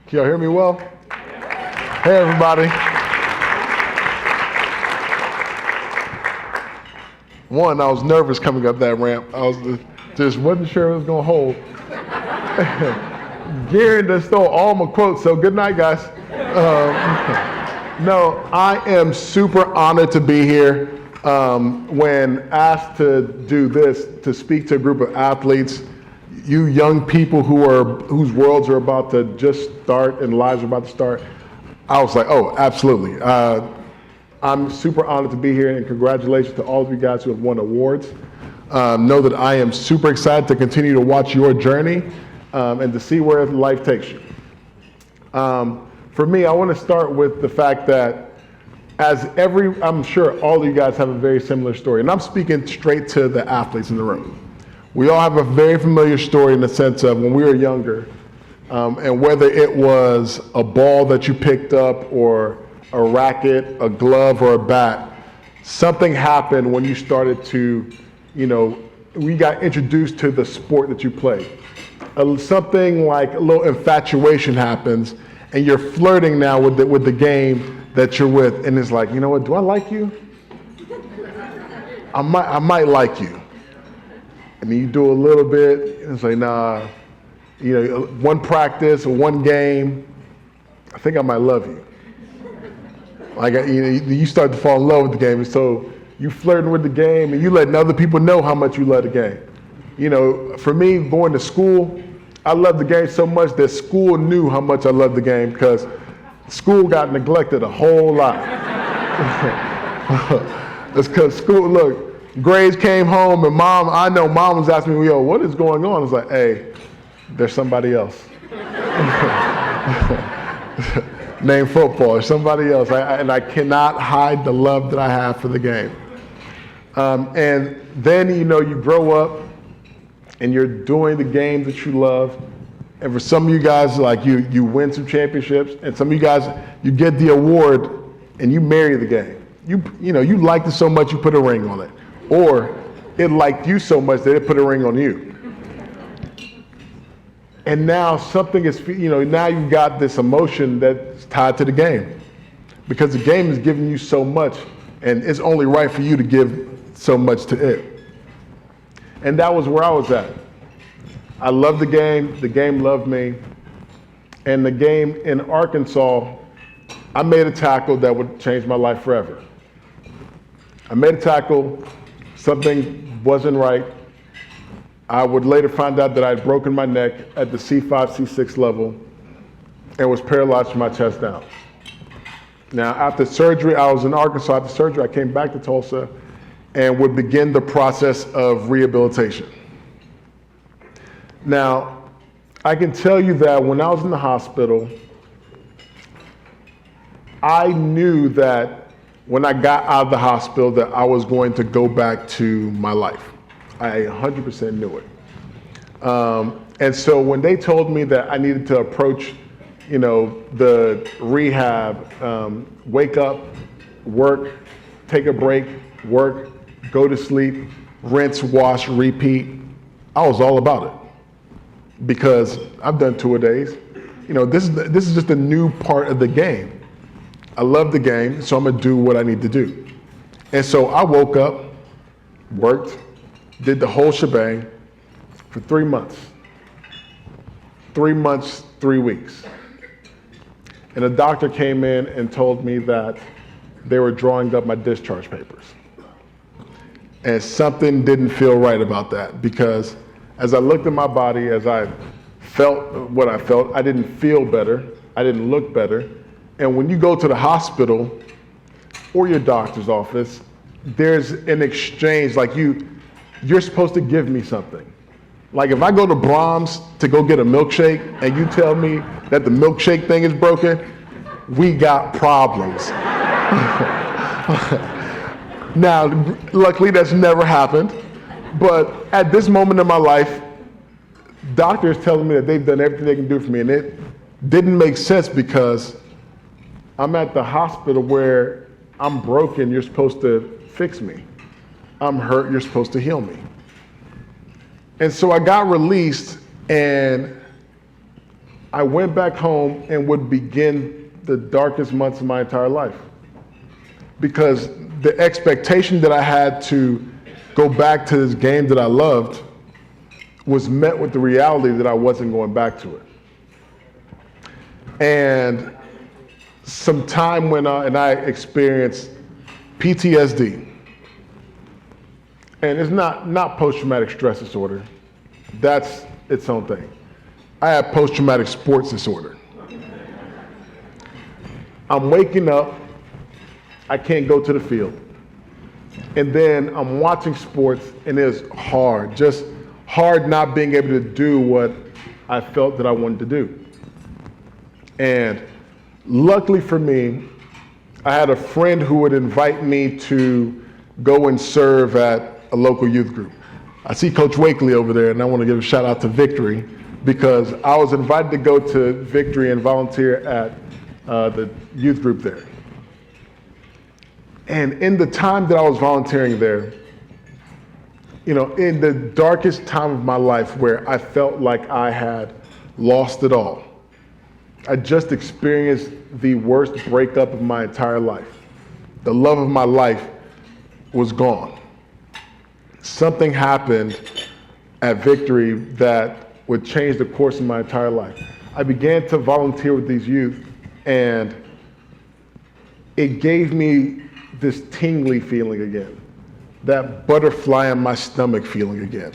Can y'all hear me well? Hey, everybody. One, I was nervous coming up that ramp. Just wasn't sure it was gonna hold. Gary just stole all my quotes, so good night, guys. No, I am super honored to be here. When asked to do this, to speak to a group of athletes, you young people whose worlds are about to just start and lives are about to start, I was like, oh, absolutely. I'm super honored to be here, and congratulations to all of you guys who have won awards. Know that I am super excited to continue to watch your journey and to see where life takes you. For me, I want to start with the fact that I'm sure all of you guys have a very similar story, and I'm speaking straight to the athletes in the room. We all have a very familiar story in the sense of when we were younger, and whether it was a ball that you picked up or a racket, a glove, or a bat, something happened when you started to, we got introduced to the sport that you played. Something like a little infatuation happens, and you're flirting now with the game that you're with, and it's like, you know what, do I like you? I might like you. And then you do a little bit, and it's like, nah, one practice or one game, I think I might love you. Like, you start to fall in love with the game, and so you flirting with the game, and you letting other people know how much you love the game. For me, going to school, I loved the game so much that school knew how much I loved the game because school got neglected a whole lot. It's because school, look, grades came home, and I know mom was asking me, yo, what is going on? I was like, hey, there's somebody else. Named football, or somebody else. And I cannot hide the love that I have for the game. And then, you grow up and you're doing the game that you love. And for some of you guys, like you win some championships, and some of you guys, you get the award and you marry the game. You liked it so much you put a ring on it. Or it liked you so much that it put a ring on you. And now something is, now you've got this emotion that's tied to the game. Because the game is giving you so much, and it's only right for you to give so much to it. And that was where I was at. I loved the game loved me. And the game in Arkansas, I made a tackle that would change my life forever. I made a tackle, something wasn't right. I would later find out that I had broken my neck at the C5, C6 level and was paralyzed from my chest down. Now, after surgery, I was in Arkansas. After surgery, I came back to Tulsa and would begin the process of rehabilitation. Now, I can tell you that when I was in the hospital, I knew that when I got out of the hospital that I was going to go back to my life. I 100% knew it. And so when they told me that I needed to approach, the rehab, wake up, work, take a break, work, go to sleep, rinse, wash, repeat, I was all about it. Because I've done two-a-days. This is just a new part of the game. I love the game, so I'm gonna do what I need to do. And so I woke up, worked, did the whole shebang for 3 months. 3 months, 3 weeks. And a doctor came in and told me that they were drawing up my discharge papers. And something didn't feel right about that because as I looked at my body, as I felt what I felt, I didn't feel better, I didn't look better. And when you go to the hospital or your doctor's office, there's an exchange, like you're supposed to give me something. Like if I go to Brahms to go get a milkshake and you tell me that the milkshake thing is broken, we got problems. Now, luckily that's never happened, but at this moment in my life, doctors telling me that they've done everything they can do for me, and it didn't make sense because I'm at the hospital where I'm broken, you're supposed to fix me. I'm hurt, you're supposed to heal me. And so I got released, and I went back home and would begin the darkest months of my entire life. Because the expectation that I had to go back to this game that I loved was met with the reality that I wasn't going back to it. And some time went on and I experienced PTSD. And it's not post-traumatic stress disorder. That's its own thing. I have post-traumatic sports disorder. I'm waking up, I can't go to the field. And then I'm watching sports and it's hard, just hard not being able to do what I felt that I wanted to do. And luckily for me, I had a friend who would invite me to go and serve at a local youth group. I see Coach Wakely over there, and I want to give a shout out to Victory because I was invited to go to Victory and volunteer at the youth group there. And in the time that I was volunteering there, in the darkest time of my life where I felt like I had lost it all, I just experienced the worst breakup of my entire life. The love of my life was gone. Something happened at Victory that would change the course of my entire life. I began to volunteer with these youth, and it gave me this tingly feeling again, that butterfly in my stomach feeling again,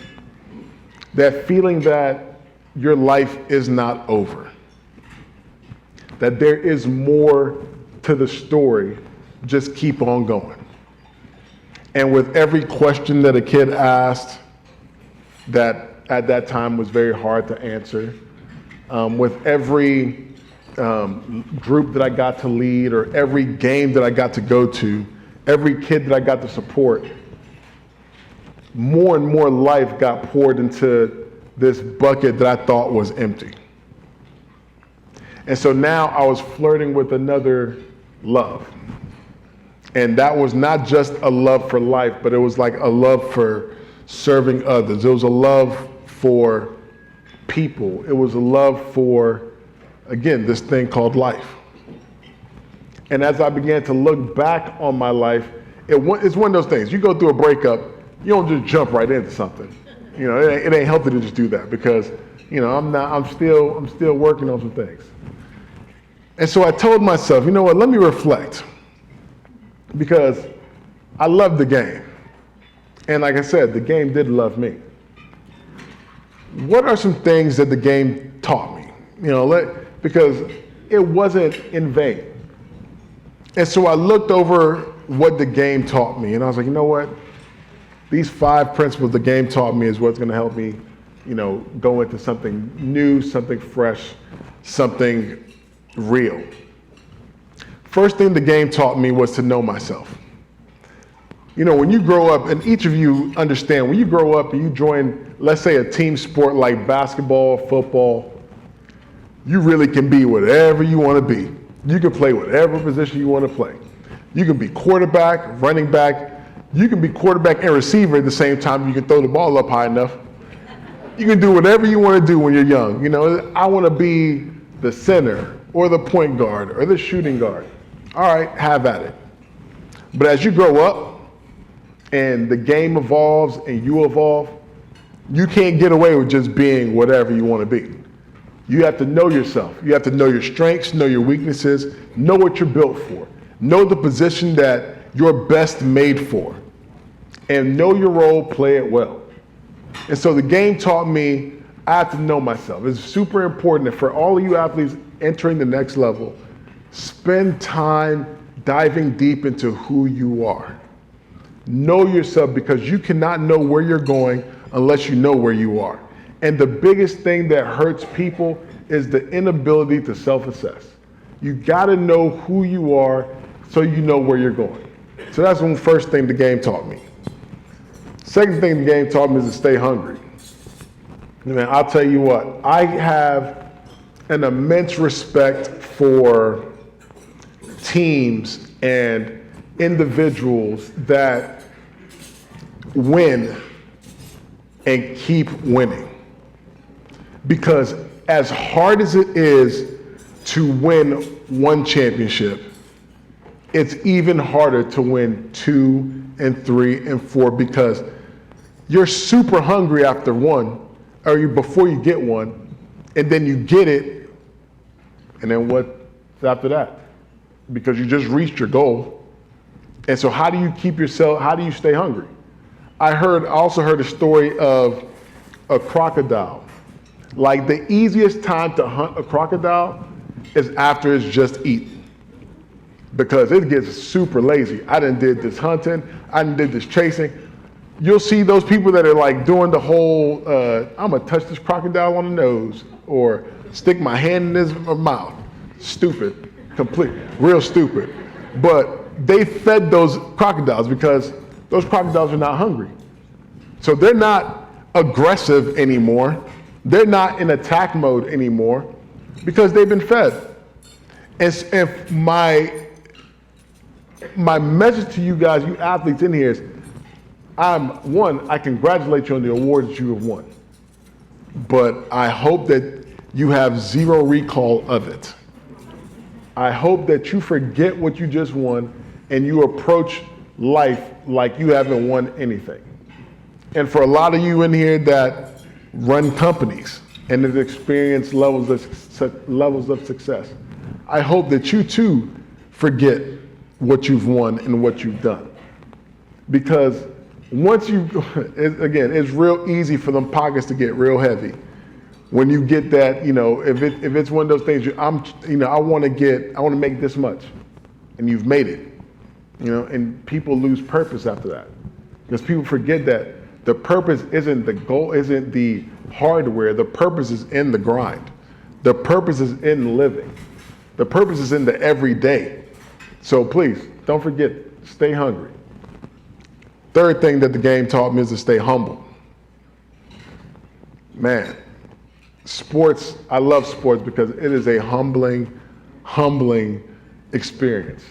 that feeling that your life is not over, that there is more to the story, just keep on going. And with every question that a kid asked that at that time was very hard to answer, with every group that I got to lead or every game that I got to go to, every kid that I got to support, more and more life got poured into this bucket that I thought was empty. And so now I was flirting with another love. And that was not just a love for life, but it was like a love for serving others. It was a love for people. It was a love for, again, this thing called life. And as I began to look back on my life, it's one of those things. You go through a breakup, you don't just jump right into something. It ain't healthy to just do that because, I'm still working on some things. And so I told myself, you know what, let me reflect. Because I loved the game. And like I said, the game did love me. What are some things that the game taught me? Because it wasn't in vain. And so I looked over what the game taught me, and I was like, you know what? These 5 principles the game taught me is what's going to help me, go into something new, something fresh, something real. First thing the game taught me was to know myself. When you grow up, and each of you understand, when you grow up and you join, let's say, a team sport like basketball, football, you really can be whatever you want to be. You can play whatever position you want to play. You can be quarterback, running back. You can be quarterback and receiver at the same time. You can throw the ball up high enough. You can do whatever you want to do when you're young. I want to be the center or the point guard or the shooting guard. All right, have at it. But as you grow up and the game evolves and you evolve, you can't get away with just being whatever you want to be. You have to know yourself. You have to know your strengths, know your weaknesses, know what you're built for, know the position that you're best made for, and know your role, play it well. And so the game taught me I have to know myself. It's super important that for all of you athletes entering the next level, spend time diving deep into who you are. Know yourself because you cannot know where you're going unless you know where you are. And the biggest thing that hurts people is the inability to self-assess. You gotta know who you are so you know where you're going. So that's the first thing the game taught me. Second thing the game taught me is to stay hungry. Man, I'll tell you what, I have an immense respect for teams and individuals that win and keep winning. Because as hard as it is to win one championship, it's even harder to win 2 and 3 and 4 because you're super hungry after one, or before you get one, and then you get it, and then what's after that? Because you just reached your goal. And so how do you stay hungry? I also heard a story of a crocodile. Like the easiest time to hunt a crocodile is after it's just eaten, because it gets super lazy. I done did this hunting, I done did this chasing. You'll see those people that are like doing the whole, I'm gonna touch this crocodile on the nose, or stick my hand in his mouth. Stupid, real stupid. But they fed those crocodiles because those crocodiles are not hungry. So they're not aggressive anymore. They're not in attack mode anymore because they've been fed. And my message to you guys, you athletes in here is, I congratulate you on the awards that you have won. But I hope that you have zero recall of it. I hope that you forget what you just won and you approach life like you haven't won anything. And for a lot of you in here that run companies and have experienced levels of success, I hope that you too forget what you've won and what you've done. Because once it's real easy for them pockets to get real heavy. When you get that, if it's one of those things, I want to make this much, and you've made it, and people lose purpose after that, because people forget that the purpose isn't the goal, isn't the hardware. The purpose is in the grind. The purpose is in living. The purpose is in the everyday. So please don't forget, stay hungry. Third thing that the game taught me is to stay humble. Man. Sports, I love sports because it is a humbling experience.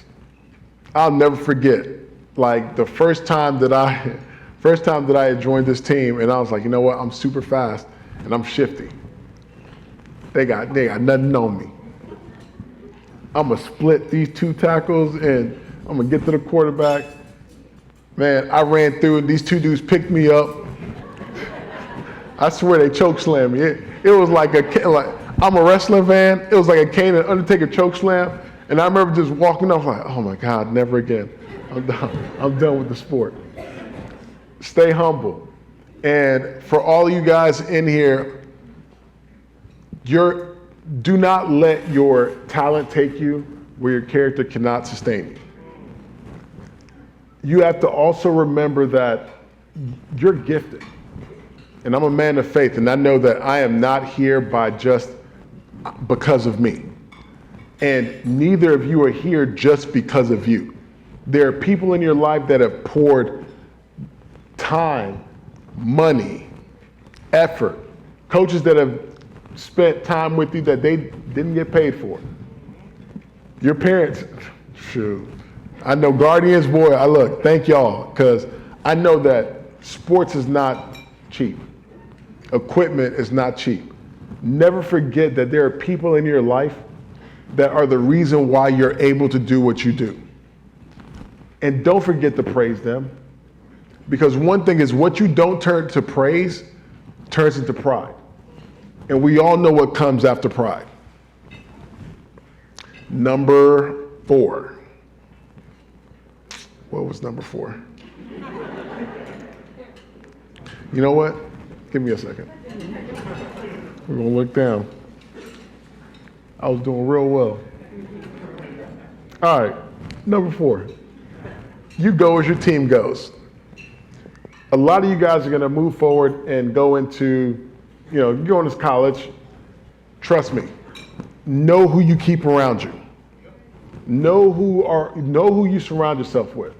I'll never forget, like the first time that I had joined this team, and I was like, you know what, I'm super fast and I'm shifty. They got nothing on me. I'm gonna split these 2 tackles and I'm gonna get to the quarterback. Man, I ran through and these 2 dudes picked me up. I swear they choke slammed me. It was like I'm a wrestling fan. It was like a Kane and Undertaker choke slam. And I remember just walking off like, oh my God, never again. I'm done with the sport. Stay humble. And for all you guys in here, do not let your talent take you where your character cannot sustain you. You have to also remember that you're gifted. And I'm a man of faith, and I know that I am not here by just because of me. And neither of you are here just because of you. There are people in your life that have poured time, money, effort, coaches that have spent time with you that they didn't get paid for. Your parents, shoot. I know Guardians, boy, thank y'all, because I know that sports is not cheap. Equipment is not cheap. Never forget that there are people in your life that are the reason why you're able to do what you do. And don't forget to praise them. Because one thing is, what you don't turn to praise turns into pride. And we all know what comes after pride. Number 4. What was number 4? You know what? Give me a second. We're gonna look down. I was doing real well. All right, number 4. You go as your team goes. A lot of you guys are gonna move forward and go into, you're going to college. Trust me, know who you keep around you. Know who you surround yourself with.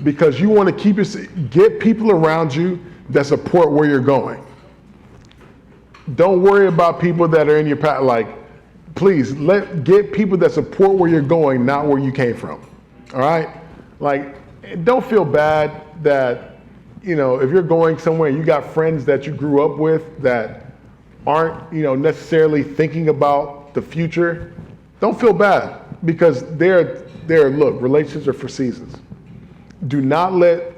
Because you want to get people around you that support where you're going. Don't worry about people that are in your path. Please get people that support where you're going, not where you came from. All right? Don't feel bad that, if you're going somewhere and you got friends that you grew up with that aren't, necessarily thinking about the future, don't feel bad, because look, relationships are for seasons. Do not let,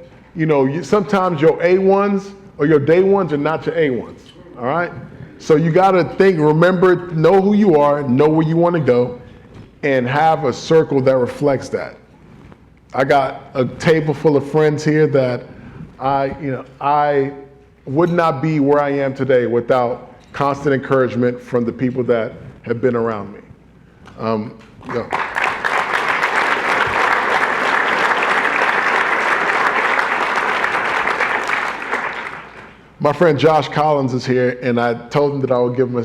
sometimes your A1s or your day ones are not your A1s, all right? So you gotta remember, know who you are, know where you wanna go, and have a circle that reflects that. I got a table full of friends here that I would not be where I am today without constant encouragement from the people that have been around me. My friend Josh Collins is here, and I told him that I would give him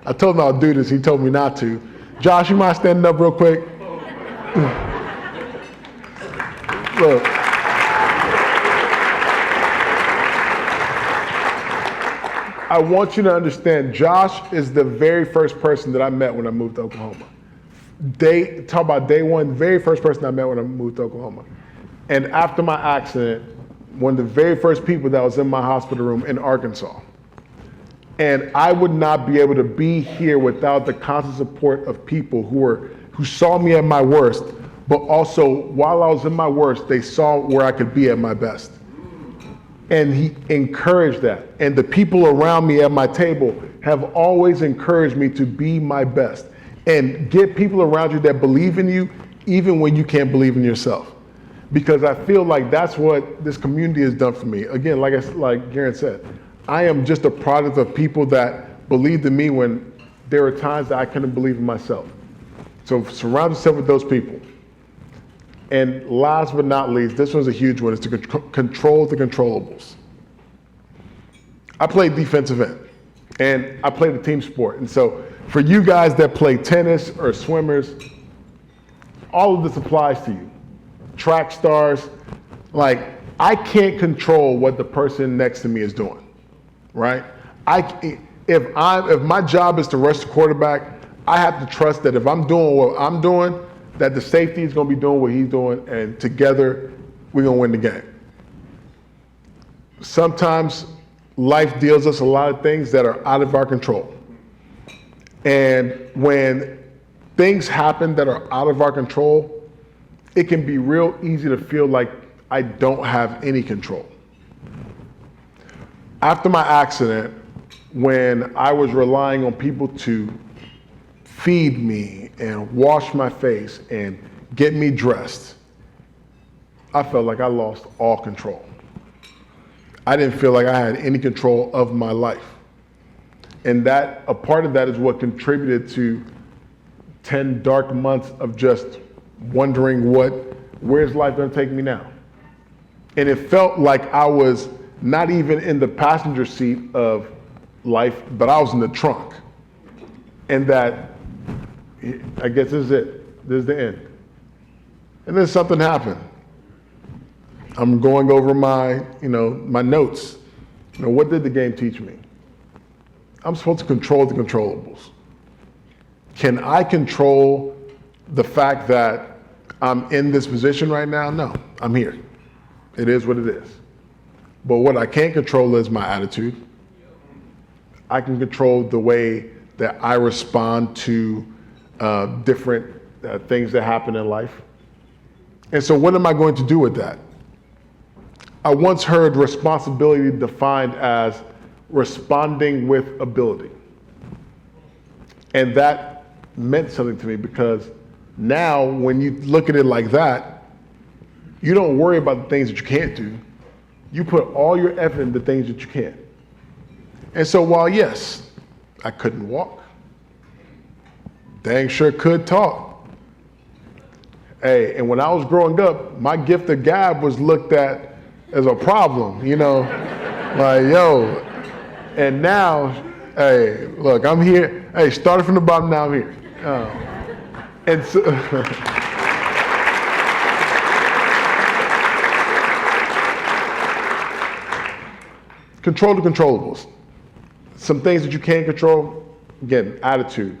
I told him I would do this, he told me not to. Josh, you mind standing up real quick? Look. I want you to understand, Josh is the very first person that I met when I moved to Oklahoma. Talk about day one, very first person I met when I moved to Oklahoma. And after my accident, one of the very first people that was in my hospital room in Arkansas. And I would not be able to be here without the constant support of people who saw me at my worst, but also while I was in my worst, they saw where I could be at my best. And he encouraged that. And the people around me at my table have always encouraged me to be my best. And get people around you that believe in you, even when you can't believe in yourself. Because I feel like that's what this community has done for me. Again, like Garen said, I am just a product of people that believed in me when there were times that I couldn't believe in myself. So surround yourself with those people. And last but not least, this one's a huge one, is to control the controllables. I played defensive end, and I played a team sport. And so for you guys that play tennis or swimmers, all of this applies to you. Track stars, I can't control what the person next to me is doing, right? If my job is to rush the quarterback, I have to trust that if I'm doing what I'm doing, that the safety is going to be doing what he's doing, and together we're going to win the game. Sometimes life deals us a lot of things that are out of our control. And when things happen that are out of our control, it can be real easy to feel like I don't have any control. After my accident, when I was relying on people to feed me and wash my face and get me dressed, I felt like I lost all control. I didn't feel like I had any control of my life. And a part of that is what contributed to 10 dark months of just wondering where's life gonna take me now? And it felt like I was not even in the passenger seat of life, but I was in the trunk. And that, I guess this is it, this is the end. And then something happened. I'm going over my notes. What did the game teach me? I'm supposed to control the controllables. Can I control the fact that I'm in this position right now? No, I'm here. It is what it is. But what I can't control is my attitude. I can control the way that I respond to different things that happen in life. And so what am I going to do with that? I once heard responsibility defined as responding with ability. And that meant something to me, because now when you look at it like that, you don't worry about the things that you can't do. You put all your effort into the things that you can. And so while yes, I couldn't walk, dang sure could talk. Hey, and when I was growing up, my gift of gab was looked at as a problem, like, yo. And now, hey, look, I'm here. Hey, started from the bottom, now I'm here. And so, control the controllables. Some things that you can't control, again, attitude,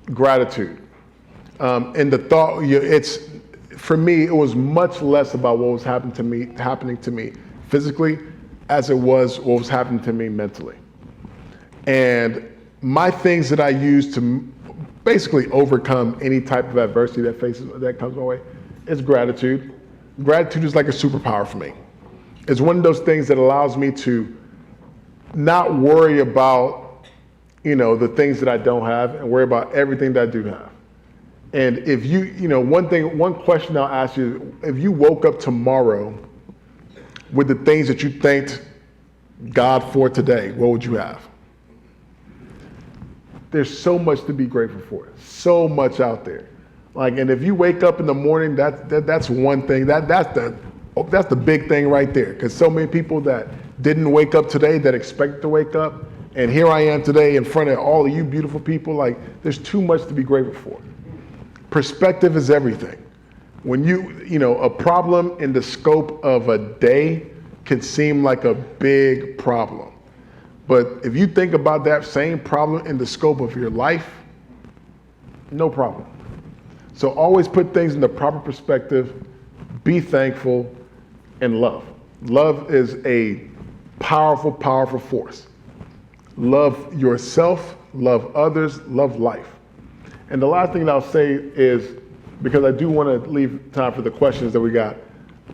gratitude. And the thought, for me, it was much less about what was happening to me physically as it was what was happening to me mentally. And my things that I use to basically overcome any type of adversity that comes my way is gratitude. Gratitude is like a superpower for me. It's one of those things that allows me to not worry about, the things that I don't have and worry about everything that I do have. And if one question I'll ask you, if you woke up tomorrow with the things that you thanked God for today, what would you have? There's so much to be grateful for, so much out there. And if you wake up in the morning, that's one thing. That's the big thing right there. Because so many people that didn't wake up today that expected to wake up, and here I am today in front of all of you beautiful people. There's too much to be grateful for. Perspective is everything. When a problem in the scope of a day can seem like a big problem. But if you think about that same problem in the scope of your life, no problem. So always put things in the proper perspective, be thankful, and love. Love is a powerful, powerful force. Love yourself, love others, love life. And the last thing I'll say is, because I do want to leave time for the questions that we got,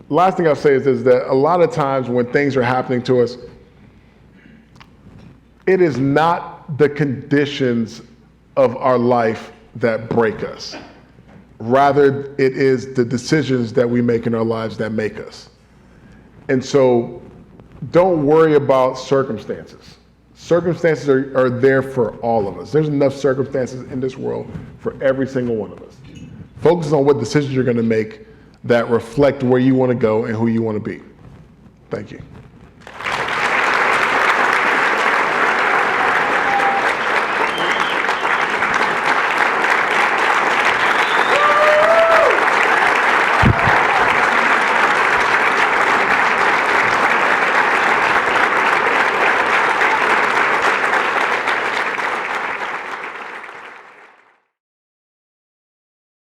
the last thing I'll say is that a lot of times when things are happening to us, it is not the conditions of our life that break us. Rather, it is the decisions that we make in our lives that make us. And so don't worry about circumstances. Circumstances are there for all of us. There's enough circumstances in this world for every single one of us. Focus on what decisions you're going to make that reflect where you want to go and who you want to be. Thank you.